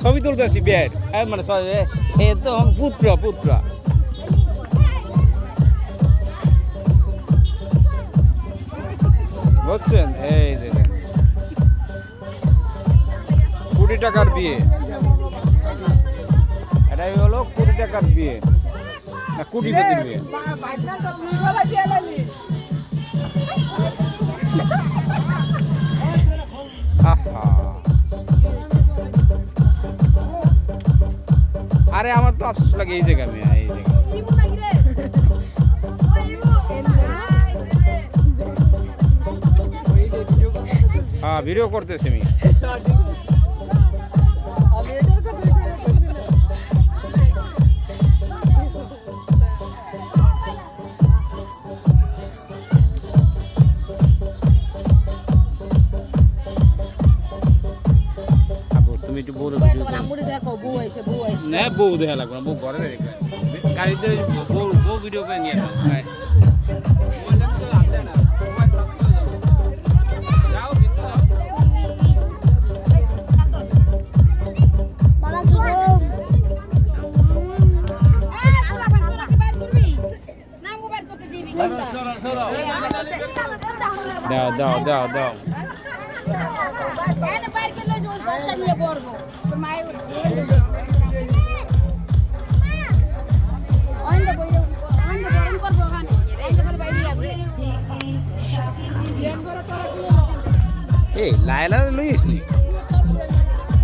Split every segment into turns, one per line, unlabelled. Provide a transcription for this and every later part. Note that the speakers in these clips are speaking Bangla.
ছবি তুলতে আসি বিয়ের মানে একদম পুত্রা বুঝছেন? এই দেখেন 20 টাকার বিয়ে, এটাই হলো 20 টাকার বিয়ে না কোটিপতির বিয়ে। আরে আমার তো আফসোস লাগে এই জায়গা মেয়ে, এই জায়গা হ্যাঁ ভিডিও করতেছি আমি। তুমি একটু বউ না, বউ দেখা লাগবে না, বউ ঘরে দেখবে গাড়িতে বউ ভিডিও করে নিয়ে আসবে। দাও দাও দাও দাও এই লাইলা লইস নি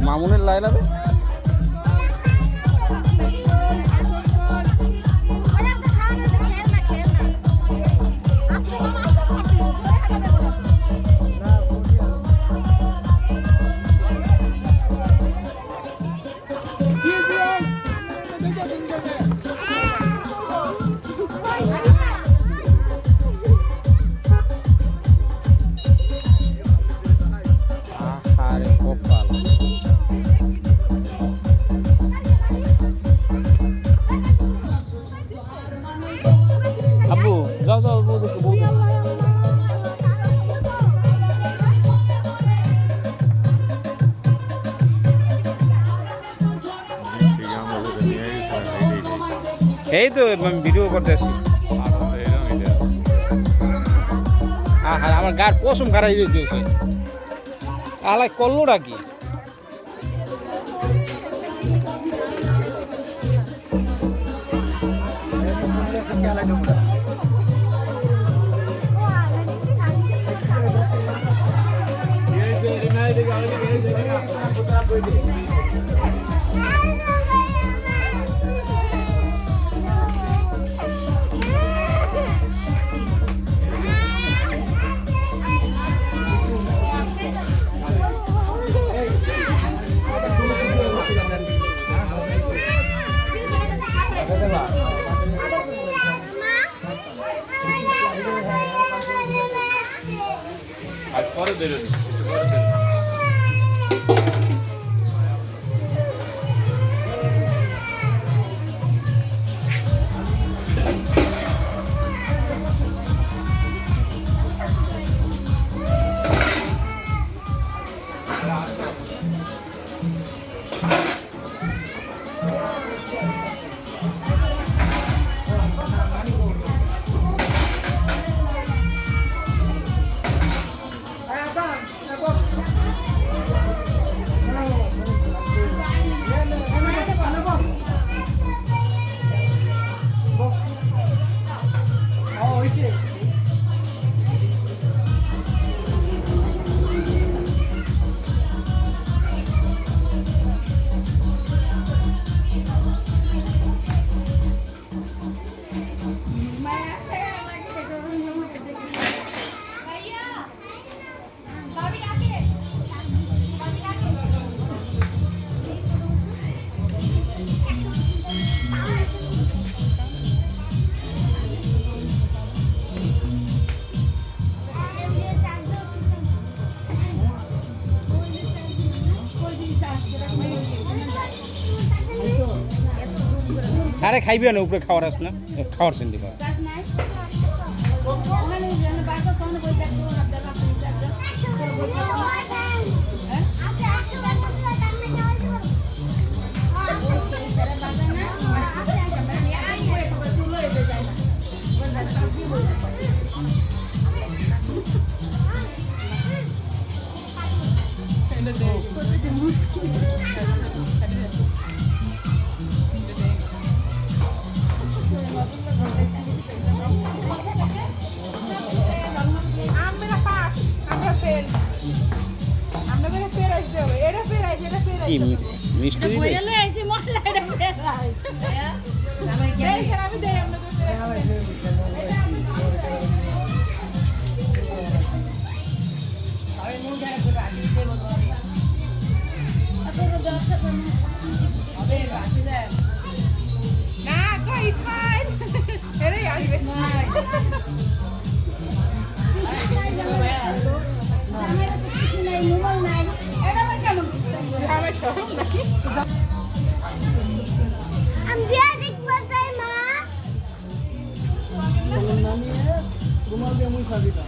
মামুনের লাইলা দে আব্বু যাও যাও বউ দেখো বউ এই তো আমি ভিডিও করতে আসছি। আমার গার পশম খারাই দিয়েছে আলাই করলোটা কি পরে দেবেন আরে খাইবি না উপরে খাওয়ার আস না খাওয়ার চিন্তা কর কি মিষ্টি দিবে